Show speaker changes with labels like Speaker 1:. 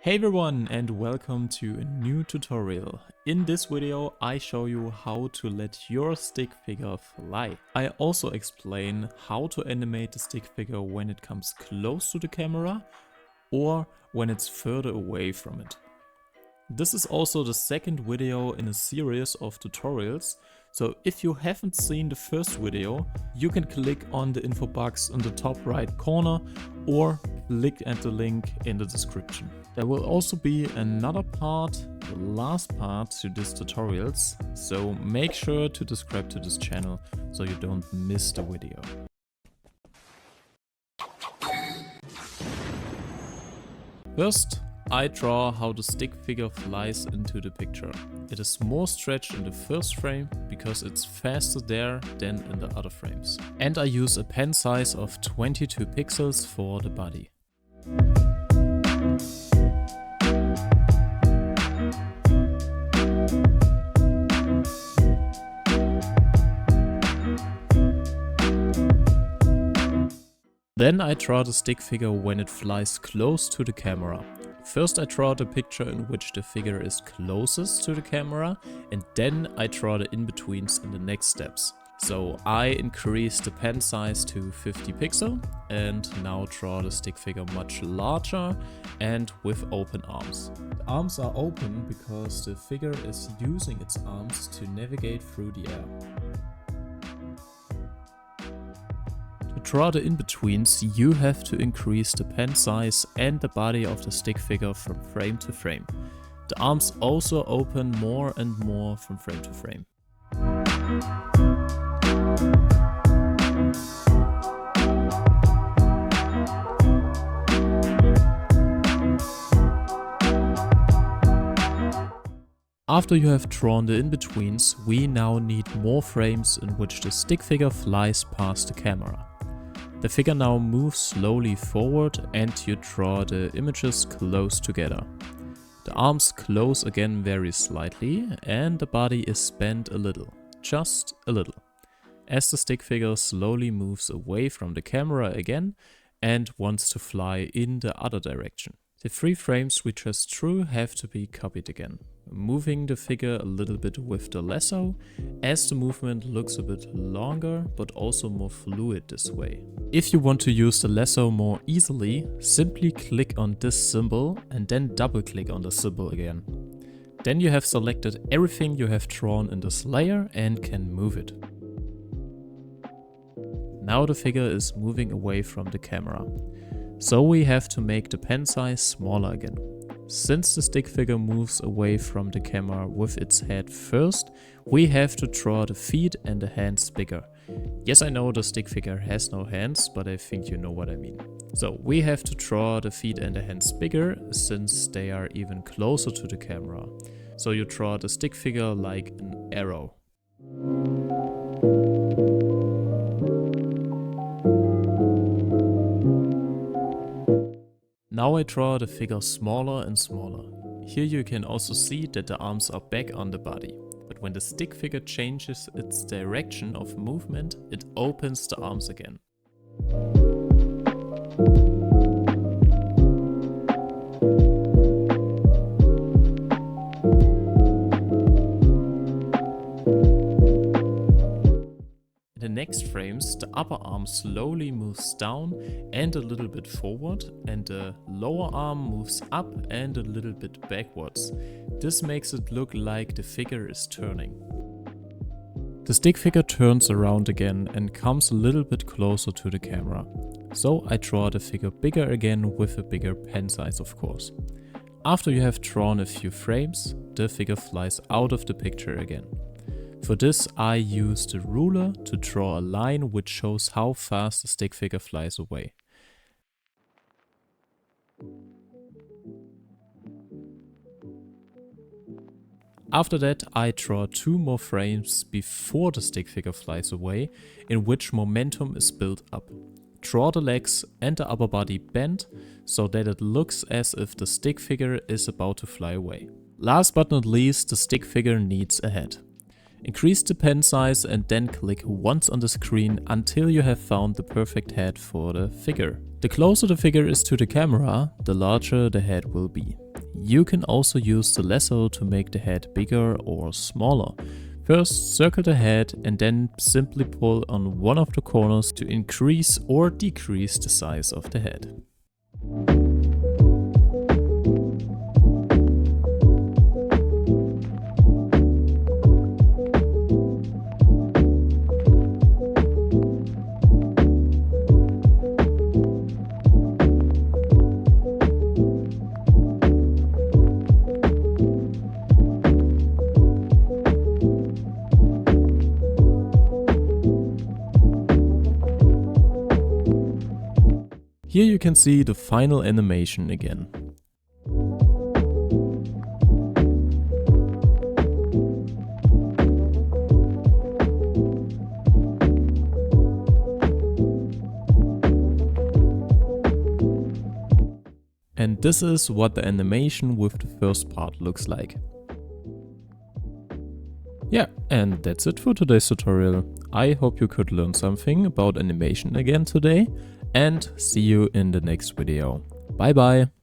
Speaker 1: Hey everyone and welcome to a new tutorial. In this video I show you how to let your stick figure fly. I also explain how to animate the stick figure when it comes close to the camera or when it's further away from it. This is also the second video in a series of tutorials, so if you haven't seen the first video, you can click on the info box in the top right corner or click at the link in the description. There will also be another part, the last part to these tutorials, so make sure to subscribe to this channel so you don't miss the video. First, I draw how the stick figure flies into the picture. It is more stretched in the first frame because it's faster there than in the other frames. And I use a pen size of 22 pixels for the body. Then I draw the stick figure when it flies close to the camera. First I draw the picture in which the figure is closest to the camera, and then I draw the in-betweens in the next steps. So I increase the pen size to 50 pixels and now draw the stick figure much larger and with open arms. The arms are open because the figure is using its arms to navigate through the air. To draw the in-betweens, you have to increase the pen size and the body of the stick figure from frame to frame. The arms also open more and more from frame to frame. After you have drawn the in-betweens, we now need more frames in which the stick figure flies past the camera. The figure now moves slowly forward and you draw the images close together. The arms close again very slightly and the body is bent a little, just a little, as the stick figure slowly moves away from the camera again and wants to fly in the other direction. The 3 frames we just drew have to be copied again, moving the figure a little bit with the lasso, as the movement looks a bit longer but also more fluid this way. If you want to use the lasso more easily, simply click on this symbol and then double click on the symbol again. Then you have selected everything you have drawn in this layer and can move it. Now the figure is moving away from the camera. So we have to make the pen size smaller again. Since the stick figure moves away from the camera with its head first, we have to draw the feet and the hands bigger. Yes, I know the stick figure has no hands, but I think you know what I mean. So we have to draw the feet and the hands bigger since they are even closer to the camera. So you draw the stick figure like an arrow. Now I draw the figure smaller and smaller. Here you can also see that the arms are back on the body. But when the stick figure changes its direction of movement, it opens the arms again. In the next frames, the upper arm slowly moves down and a little bit forward, and the lower arm moves up and a little bit backwards. This makes it look like the figure is turning. The stick figure turns around again and comes a little bit closer to the camera. So I draw the figure bigger again with a bigger pen size, of course. After you have drawn a few frames, the figure flies out of the picture again. For this I use the ruler to draw a line which shows how fast the stick figure flies away. After that I draw 2 more frames before the stick figure flies away, in which momentum is built up. Draw the legs and the upper body bent so that it looks as if the stick figure is about to fly away. Last but not least, the stick figure needs a head. Increase the pen size and then click once on the screen until you have found the perfect head for the figure. The closer the figure is to the camera, the larger the head will be. You can also use the lasso to make the head bigger or smaller. First, circle the head and then simply pull on one of the corners to increase or decrease the size of the head. Here you can see the final animation again. And this is what the animation with the first part looks like. Yeah, and that's it for today's tutorial. I hope you could learn something about animation again today, and see you in the next video. Bye bye!